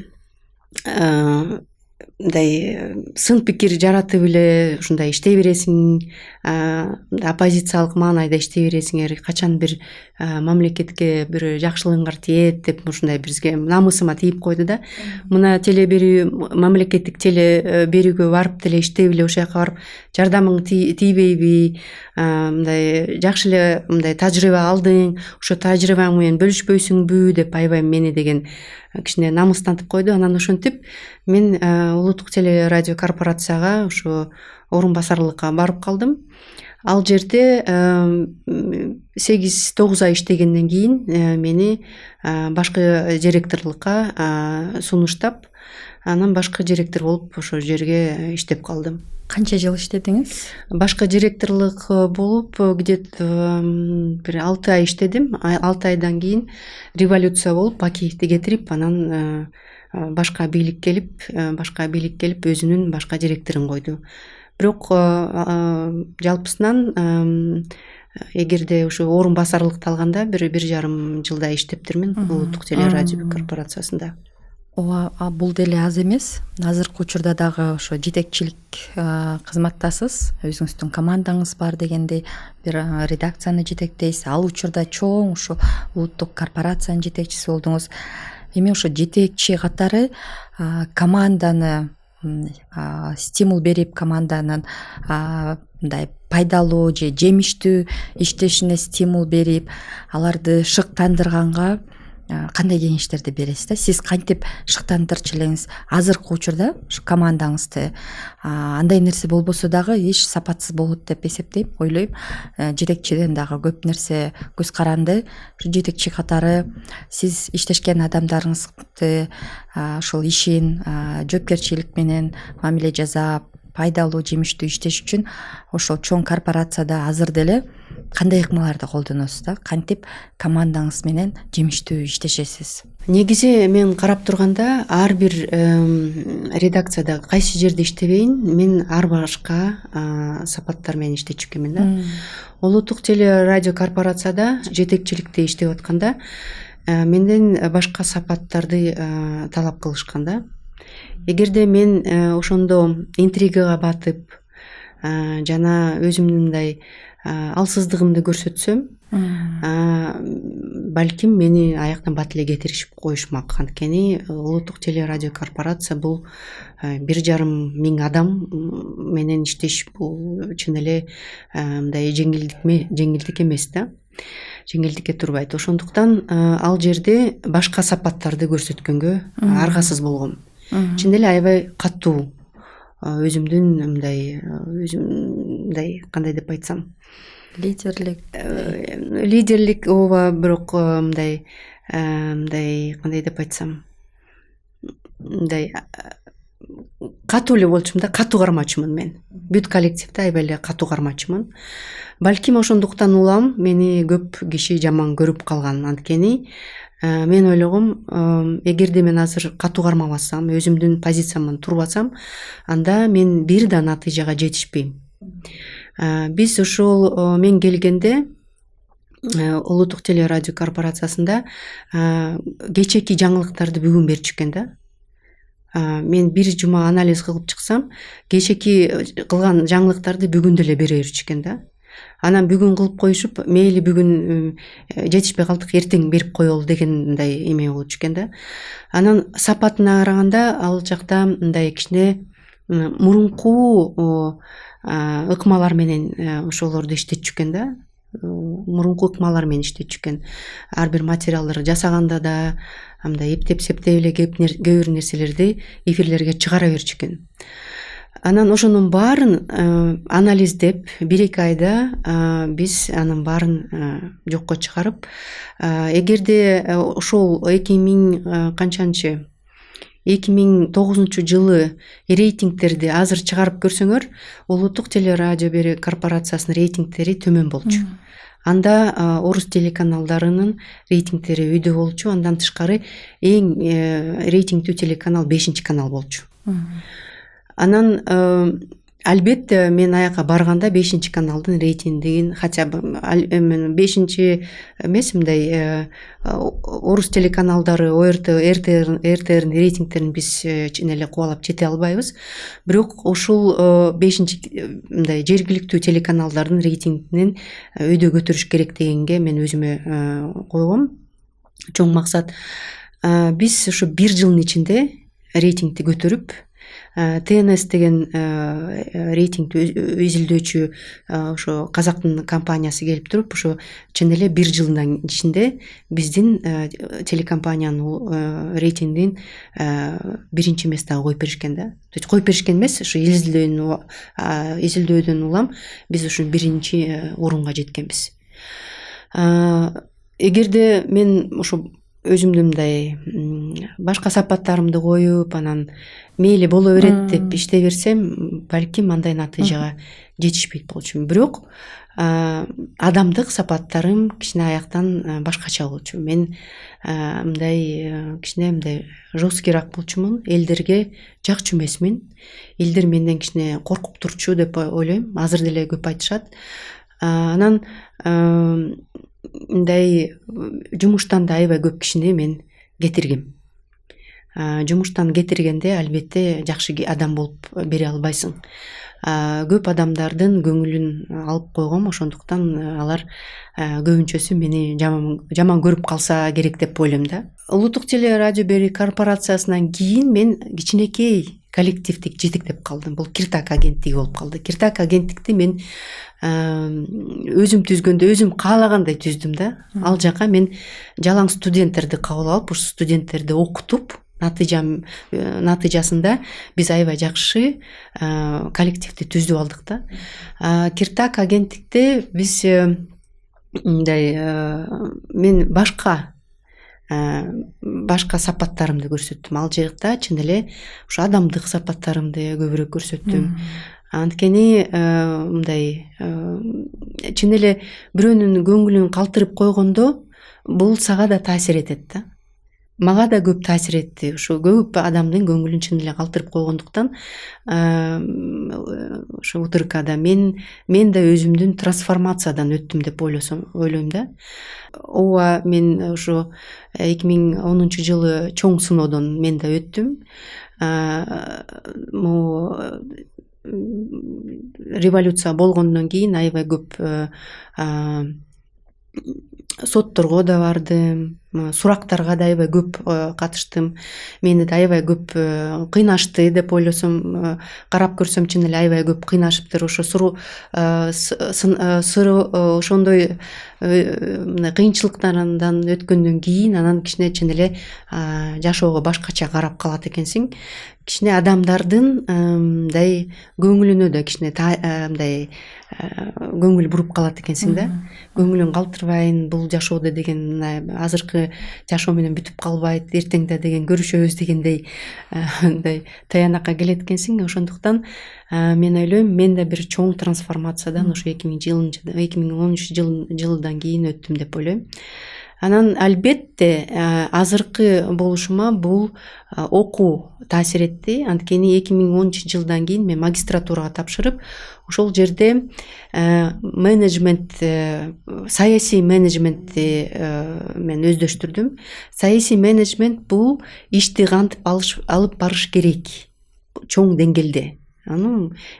мындай сын пикир жаратып эле ушундай иштей бересиң, оппозициялык маанайда иштей бересиңер, качан бир мамлекетке бир жакшылыгыңар тиет деп ушундай бизге намысыма тийип койду да. Мына теле берүү, мамлекеттик теле берүүгө барып деле иштеп эле ошол жака барып жардамың тийбейби, мындай жакшы эле мындай тажрыйба алдың, ошо тажрыйбаң менен бөлүшпөйсүңбү деп аябай мени деген кичине намыстантып койду. Анан ошентип мен улуттук теле радио корпорацияга ошо орун басарлыкка барып калдым. Ал жерде 8-9 ай иштегенден кийин мени башкы директорлукка сунуштап, анан башкы директор болуп ошол жерге иштеп калдым. Канча жыл иштедиңиз? Башкы директорлук болуп где-то бир 6 ай иштедим. 6 айдан кийин революция болуп, Бакиевди кетирип, анан башка бийлик келип өзүнүн башка директорун койду. Бирок жалпысынан эгерде ушу орун басарлыкты алганда бир 1,5 жылдай иштептирмин улуттук телерадио корпорациясында. ооба, бул деле аз эмес. Азыркы учурда дагы ошо жетекчилик кызматтасыз, өзүңүздүн командаңыз бар дегендей, бир редакцияны жетектейсиз. Ал учурда чоң ушу улуттук корпорациянын жетекчиси болдуңуз. Эми ошо жетекчи катары команданы стимул берип, команданын мындай пайдалуу же жемиштүү иштешине стимул берип, аларды шыктандырганга кандай кеңештерди бересиз да? Сиз кантип шыктандырчу элеңиз? Азыркы учурда ушу командаңызды андай нерсе болбосо дагы эч сапатсыз болот деп эсептейм, ойлойм. Жетекчиден дагы көп нерсе көз каранды. Ушу жетекчи катары сиз иштешкен адамдарыңызды ошол ишин жоопкерчилик менен мамиле жасап, пайдалуу жемиштүү иштеш үчүн ошол чоң корпорацияда азыр деле кандай ыкмаларды колдоносуз да? Кантип командаңыз менен жемиштүү иштешесиз? Негизи мен карап турганда ар бир редакцияда кайсы жерде иштебейин, мен ар башка сапаттар менен иштечү экенмин да. Улуттук телерадио корпорацияда жетекчиликте иштеп атканда менден башка сапаттарды талап кылышкан да. Эгерде мен ошондо интригага батып, жана өзүмдүн мындай алсыздыгымды көрсөтсөм, балким мени аяктан бат эле кетиришип коюшмак. Анткени улуттук телерадио корпорация бул 1,5 миң адам менен иштеш, бул чын эле мындай жеңилдик эмес да. Жеңилдикке турбайт. Ошондуктан ал жерде башка сапаттарды көрсөткөнгө аргасыз болгом. Чын эле аябай катуу өзүмдүн мындай кандай деп айтсам, лидерлик ооба, бирок мындай кандай деп айтсам, мындай катуу эле болчумун да, катуу кармачумун мен. Бүт коллективде аябай эле катуу кармачумун. Балким ошондуктан улам мени көп киши жаман көрүп калган. Анткени мен ойлогом, эгерде мен азыр катуу кармабасам, өзүмдүн позициямдан турбасам, анда мен бир да натыйжага жетишпейм. Биз ушул мен келгенде улуттук телерадио корпорациясында кечээки жаңылыктарды бүгүн берчү экен да. Мен бир жума анализ кылып чыксам, кечээки кылган жаңылыктарды бүгүн деле бере берчү экен да. Анан бүгүн кылып коюшуп, мейли бүгүн жетишпей калдык, эртең берип коелу дегендей эме болчу экен да. Анан сапатына караганда ал жакта мындай кичине мурунку ыкмалар менен ошолорду иштетчү экен да. Мурунку ыкмалар менен иштетчү экен. Ар бир материалдарды жасаганда да мындай эптеп-септеп эле көп бир нерселерди эфирлерге чыгара берчү экен. Анан ошонун баарын анализдеп, 1-2 айда биз анын баарын жокко чыгарып, эгерде ошол 2009 жылы рейтингтерди азыр чыгарып көрсөңөр, улуттук телерадио корпорациясынын рейтингтери төмөн болчу. Анда орус телеканалдарынын рейтингтери өйдө болчу, андан тышкары эң рейтингдүү телеканал 5-канал болчу. Анан албетте мен аяка барганда 5-каналдын рейтингин, хотя бы 5 эмес, мындай орус телеканалдары, ОРТ, РТРдин рейтингтерин биз чын эле кубалап жете албайбыз. Бирок ушул 5 жергиликтүү телеканалдардын рейтингинен өйдө көтөрүш керек дегенге мен өзүмө койгом. Чоң максат биз ушу 1 жылдын ичинде рейтингди көтөрүп, ТНС деген рейтинг изилдөөчү ошо казактын компаниясы келип туруп, ошо чын эле 1 жылдын ичинде биздин телекомпаниянын рейтингин биринчи местага коюп беришкен да. Коюп беришкен эмес, ошо изилдөөдөн улам биз ушу биринчи орунга жеткенбиз. Эгерде мен ошо өзүмдүн мындай башка сапаттарымды коюп, анан мейли боло берет деп иштей берсем, балким андай натыйжага жетишпейт болчумун. Бирок адамдык сапаттарым кичине аяктан башкача болчу. Мен мындай кичине мындай жесткийраак болчумун, элдерге жакчу эмесмин. Элдер менден кичине коркуп турчу деп ойлойм. Азыр деле көп айтышат. Анан мындай жумуштан да аябай көп кишини мен кетиргем. Жумуштан кетиргенде албетте жакшы адам болуп бере албайсың. Көп адамдардын көңүлүн алып койгом, ошондуктан алар көбүнчөсү мени жаман көрүп калса керек деп ойлойм да. Улуттук теле радио берүү корпорациясынан кийин мен кичинекей коллективди жетектеп калдым. Бул Киртак агенттиги болуп калды. Киртак агенттикти мен өзүм түзгөндө өзүм каалагандай түздүм да. Ал жака мен жалаң студенттерди кабыл алып, ушу студенттерди окутуп, натыйжасында биз аябай жакшы коллективди түзүп алдык да. Киртак агенттикте биз мындай мен башка сапаттарымды көрсөттүм. Ал жакта чын эле ушу адамдык сапаттарымды көбүрөөк көрсөттүм. Анткени мындай чын эле бирөөнүн көңүлүн калтырып койгондо бул сага да таасир этет да. Мага да көп таасир этти. Ушу көп адамдын көңүлүн чын эле калтырып койгондуктан ушу УТРКда мен да өзүмдүн трансформациядан өттүм деп ойлойм да. Ооба, мен ушу 2010 жылы чоң сыноодон мен да өттүм. Революция болгондон кийин аябай көп сотторго да бардым, сурактарга да аябай көп катыштым. Мени да аябай көп кыйнашты деп ойлосом, карап көрсөм чын эле аябай көп кыйнашыптыр. Ошо ошондой кыйынчылыктардан өткөндөн кийин анан кичине чын эле жашоого башкача карап калат экенсиң. Кичине адамдардын мындай көңүлүнө да кичине мындай көңүл буруп калат экенсиң да. Көңүлүн калтырбайын, бул жашоодо деген азыркы жашоо менен бүтүп калбайт, эртең да деген көрүшөбүз дегендей мындай таянакка келет экенсиң. Ошондуктан мен ойлойм, мен да бир чоң трансформациядан ушу 2013 жылдан кийин өттүм деп ойлойм. Анан албетте азыркы болушума бул окуу таасир этти. Анткени 2013 жылдан кийин мен магистратурага тапшырып, ошол жерде менеджмент, саясий менеджментти мен өздөштүрдүм. Саясий менеджмент бул ишти кантип алып барыш керек чоң деңгээлде.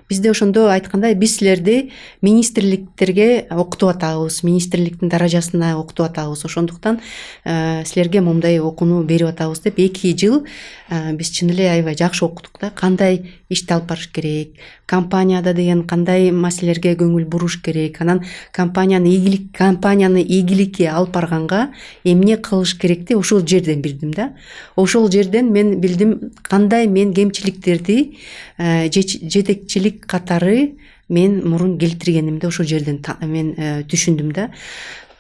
Бизде ошондо айткандай, биз силерди министрликтерге окутуп атабыз, министрликтин даражасына окутуп атабыз. Ошондуктан силерге момундай окууну берип атабыз деп 2 жыл биз чын эле аябай жакшы окудук да. Кандай ишти алып барыш керек, компанияда деген кандай маселелерге көңүл буруш керек, анан компанияны ийгиликке алып барганга эмне кылыш керекти ошол жерден билдим да. Ошол жерден мен билдим кандай мен кемчиликтерди жетекчилик катары мен мурун келтиргенимди ошол жерден мен түшүндүм да.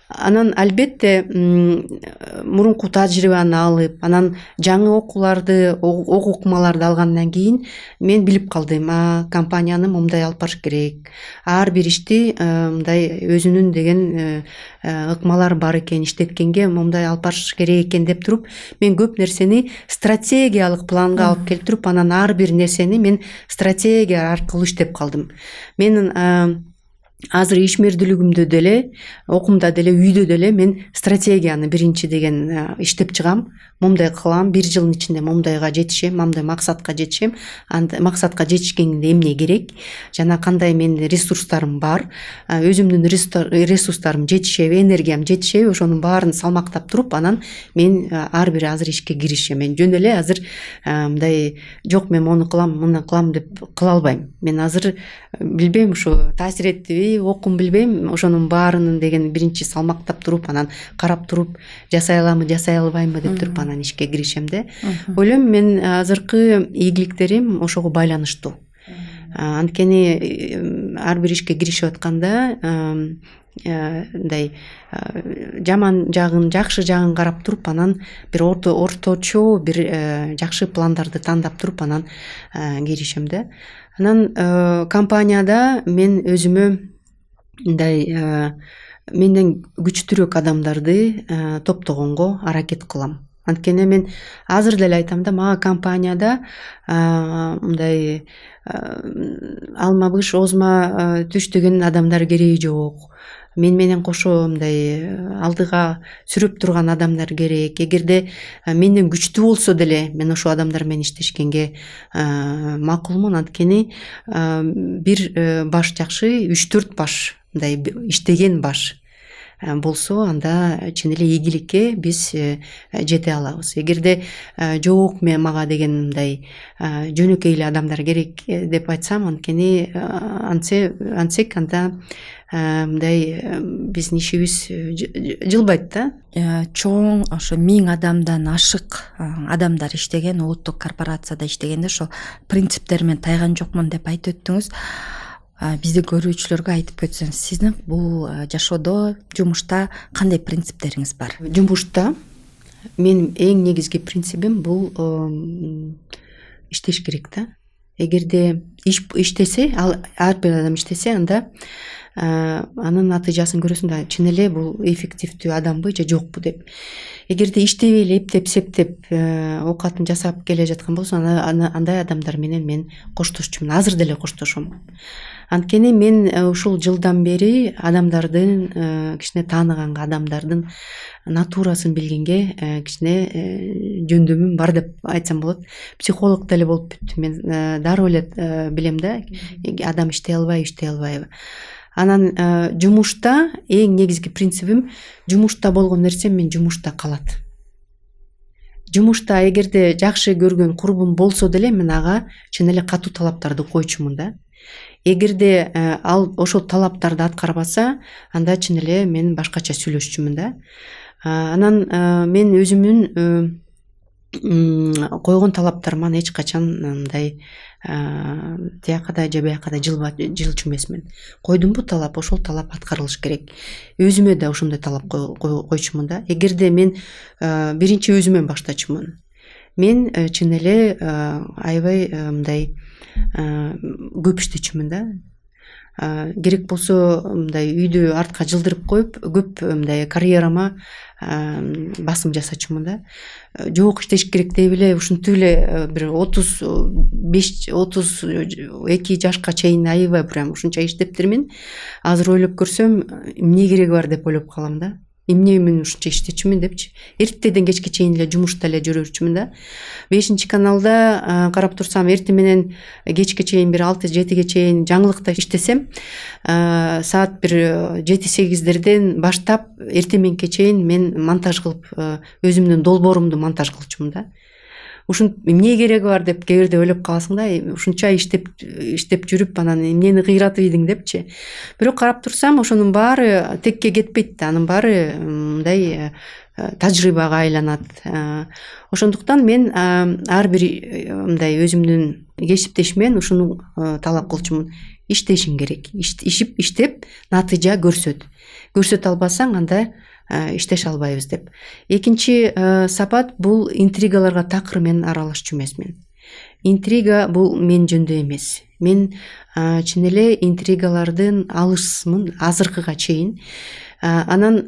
Анан албетте мурунку тажрыйбаны алып, анан жаңы окумаларды алгандан кийин мен билип калдым, компанияны момундай алып барыш керек. Ар бир ишти мындай өзүнүн деген ыкмалар бар экен, иштеткенге момундай алып барыш керек экен деп туруп, мен көп нерсени стратегиялык планга алып келтирип, анан ар бир нерсени мен стратегия аркылуу иштеп калдым. Мен азыр ишмердүүлүгүмдө деле, окумда деле, үйдө деле мен стратегияны биринчи деген иштеп чыгам. Момундай кылам, 1 жылдын ичинде момундайга жетишем, мындай максатка жетишем. Максатка жетишкенде эмне керек? Жана кандай мен ресурстарым бар? Өзүмдүн ресурстарым жетишеби, энергиям жетишеби? Ошонун баарын салмактап туруп, анан мен ар бир азыр ишке киришем. Мен жөн эле азыр мындай жок, мен мону кылам, муну кылам деп кыла албайм. Мен азыр билбейм, ушу таасир эттиби, окум билбейм. Ошонун баарынын деген биринчи салмактап туруп, анан карап туруп, жасай аламы, жасай албаймбы деп туруп анан ишке киришем да. Ойлойм, мен азыркы ийгиликтерим ошого байланыштуу. Анткени ар бир ишке киришип атканда мындай жаман жагын, жакшы жагын карап туруп, анан бир орточо бир жакшы пландарды тандап туруп, анан киришем да. Анан компанияда мен өзүмө мындай менден күчтүүрөөк адамдарды топтогонго аракет кылам. Анткени мен азыр деле айтам да, мага компанияда мындай алма быш озма түш деген адамдар кереги жок. Мен менен кошо мындай алдыга сүрүп турган адамдар керек. Эгерде менден күчтүү болсо деле мен ошол адамдар менен иштешкенге макулмун. Анткени бир баш жакшы, 3-4 баш мындай иштеген баш болсо, анда чын эле ийгиликке биз жете алабыз. Эгерде жок, мага деген мындай жөнөкөй эле адамдар керек деп айтсам, анткени антсек анда мындай биздин ишибиз жылбайт да. Чоң ошо 1000 адамдан ашык адамдар иштеген улуттук корпорацияда иштегенде ошо принциптер менен тайган жокмун деп айтып өттүңүз. Бизди көрүүчүлөргө айтып кетсеңиз, сиздин бул жашоодо, жумушта кандай принциптериңиз бар? Жумушта менин эң негизги принцибим бул иштеш керек да. Эгерде иштесе, ар бир адам иштесе, анда анын натыйжасын көрөсүң да, чын эле бул эффективдүү адамбы же жокпу деп. Эгерде иштебей эле эптеп септеп оокатын жасап келе жаткан болсо, андай адамдар менен мен коштошчумун. Азыр деле коштошом. Анткени мен ушул жылдан бери адамдардын кичине тааныганга, адамдардын натурасын билгенге кичине жөндөмүм бар деп айтсам болот. Психолог деле болуп бүттүм. Мен дароо эле билем да, адам иштей албайбы. Анан жумушта эң негизги принцибим, жумушта болгон нерсем мен жумушта калат. Жумушта эгерде жакшы көргөн курбум болсо деле, мен ага чын эле катуу талаптарды койчумун да. Эгерде ал ошол талаптарды аткарбаса, анда чын эле мен башкача сүйлөшчүмүн да. Анан мен өзүмдүн койгон талаптарыма эч качан мындай тиякада же биякада жылчу эмесмин. Койдумбу талап, ошол талап аткарылыш керек. Өзүмө да ошондой талап койчумун да. Эгерде мен биринчи өзүмөн баштачумун. Мен чын эле аябай мындай көп иштечүмүн да. Керек болсо мындай үйдү артка жылдырып коюп, көп мындай карьерама басым жасачумун да. Жок, иштеш керек деп эле ушинтип эле бир 35-32 жашка чейин аябай прям ушунча иштептирмин. Азыр ойлоп көрсөм, эмне кереги бар деп ойлоп калам да. Эмне мен ушунча иштечүмүн депчи. Эртеден кечке чейин эле жумушта эле жүрөрчүмүн да. 5-каналда карап турсам, эртең менен кечке чейин бир 6-7ге чейин жаңылыкта иштесем, саат бир 7-8дерден баштап эртең мененке чейин мен монтаж кылып, өзүмдүн долбоорумду монтаж кылчумун да. Ушун эмне кереги бар деп кээде ойлоп каласың да, ушунча иштеп жүрүп анан эмнени кыйратып ийдиң депчи. Бирок карап турсам, ошонун баары текке кетпейт да, анын баары мындай тажрыйбага айланат. Ошондуктан мен ар бир мындай өзүмдүн кесиптешимен ушуну талап кылчумун. Иштешиң керек. Иштеп натыйжа көрсөт албасаң, анда иштеше албайбыз деп. Экинчи сапат бул интригаларга такыр мен аралашчу эмесмин. Интрига бул мен жөндө эмес. Мен чын эле интригалардын алысмын азыркыга чейин. Анан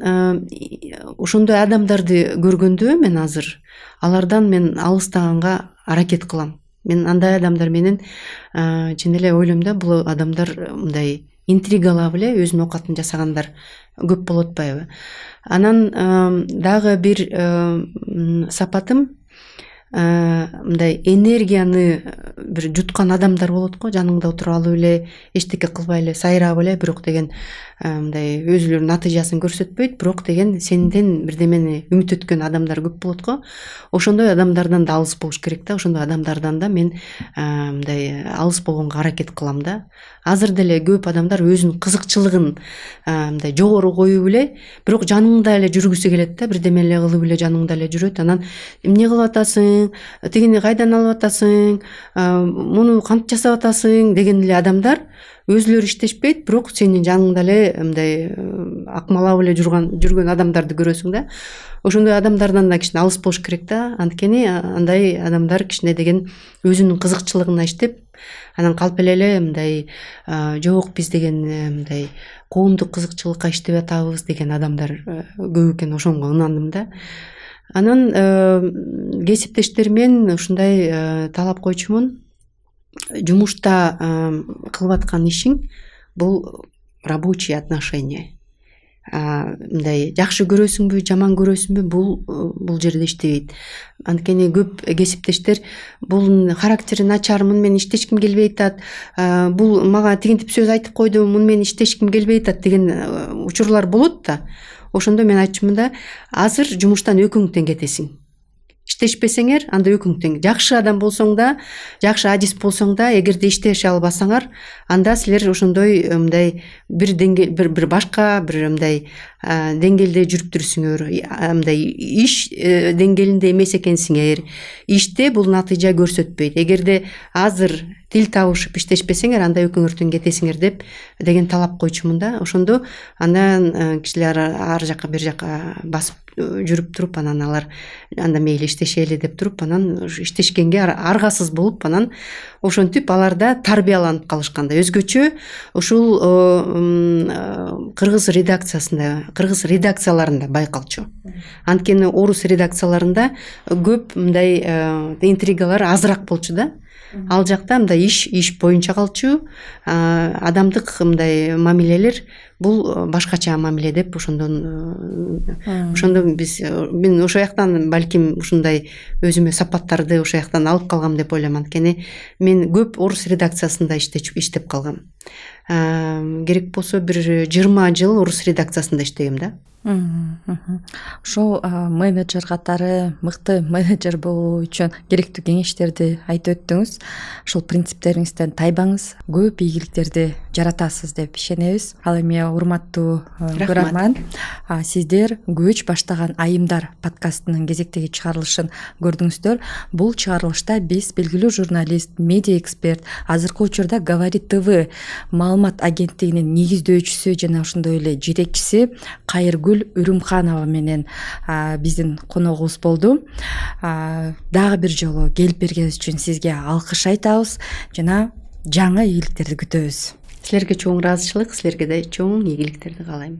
ошондой адамдарды көргөндө мен азыр алардан мен алыстаганга аракет кылам. Мен андай адамдар менен чын эле ойлойм да, бул адамдар мындай интригалап эле өзүнүн оокатын жасагандар көп болуп атпайбы. Анан дагы бир сапатым мындай энергияны бир жуткан адамдар болот го, жаныңда отуруп алып эле эчтеке кылбай эле сайрап эле, бирок деген мындай өзүлөрүнүн натыйжасын көрсөтпөйт, бирок деген сенден бирдемени үмүт өткөн адамдар көп болот го. Ошондой адамдардан да алыс болуш керек да. Ошондой адамдардан да мен мындай алыс болгонго аракет кылам да. Азыр деле көп адамдар өзүнүн кызыкчылыгын мындай жогору коюп эле, бирок жаныңда эле жүргүсү келет да, бирдеме эле кылып эле жаныңда эле жүрөт. Анан эмне кылып атасың, тигини кайдан алып атасың, муну кантип жасап атасың деген эле адамдар өзүлөрү иштешпейт, бирок сенин жаныңда эле мындай акмалап эле жүргөн адамдарды көрөсүң да. Ошондой адамдардан да кичине алыс болуш керек да. Анткени андай адамдар кичине деген өзүнүн кызыкчылыгына иштеп, анан калп эле мындай жок, биз деген мындай коомдук кызыкчылыкка иштеп атабыз деген адамдар көп экен, ошонго ынандым да. Анан кесиптештеримен ушундай талап койчумун. Жумушта кылып аткан ишиң бул рабочие отношения. Мындай жакшы көрөсүңбү, жаман көрөсүңбү, бул жерде иштебейт. Анткени көп кесиптештер бул характери начар, муну менен иштешким келбей атат, бул мага тигинтип сөз айтып койду, муну менен иштешким келбей атат деген учурлар болот да. Ошондо мен айтчумун да, азыр жумуштан өкүң тең кетесиң. Иштешпесеңер, анда өкүң тең. Жакшы адам болсоң да, жакшы адис болсоң да, эгерде иштеше албасаңар, анда силер ошондой мындай бир деңгел, бир башка бир мындай деңгээлде жүрүп турсуңөр. Мындай иш деңгээлинде эмес экенсиңер. Иште бул натыйжа көрсөтпөйт. Эгерде азыр тил табышып иштешпесеңер, анда өкүңөр кетесиңер деген талап койчумун да. Ошондо андан кишилер ар жака бир жака басып жүрүп туруп, анан алар анда мейли иштешели деп туруп, анан иштешкенге аргасыз болуп, анан ошентип аларда тарбияланып калышкан да. Өзгөчө ушул кыргыз редакцияларында байкалчу. Анткени орус редакцияларында көп мындай интригалар азыраак болчу да. Ал жакта мындай иш боюнча калчу, адамдык мындай мамилелер бул башкача мамиле деп ошондо мен ошол жактан балким ушундай өзүмө сапаттарды ошол жактан алып калгам деп ойлойм. Анткени мен көп орус редакциясында иштеп калгам. Керек болсо бир 20 жыл орус редакциясында иштегем да. Ошол менеджер катары мыкты менеджер болуу үчүн керектүү кеңештерди айтып өттүңүз. Ошол принциптериңизден тайбаңыз, көп ийгиликтерди жаратасыз деп ишенебиз. Ал эми урматтуу көрөрман, сиздер көч баштаган айымдар подкастынын кезектеги чыгарылышын көрдүңүздөр. Бул чыгарылышта биз белгилүү журналист, медиа эксперт, азыркы учурда Говорит ТВ маалымат агенттигинин негиздөөчүсү жана ошондой эле жетекчиси Кайыргүл Үрүмханова менен биздин коногубуз болду. Дагы бир жолу келип бергениңиз үчүн сизге алкыш айтабыз жана жаңы ийгиликтерди күтөбүз. Силерге чоң ыраазычылык, силерге да чоң ийгиликтерди каалайм.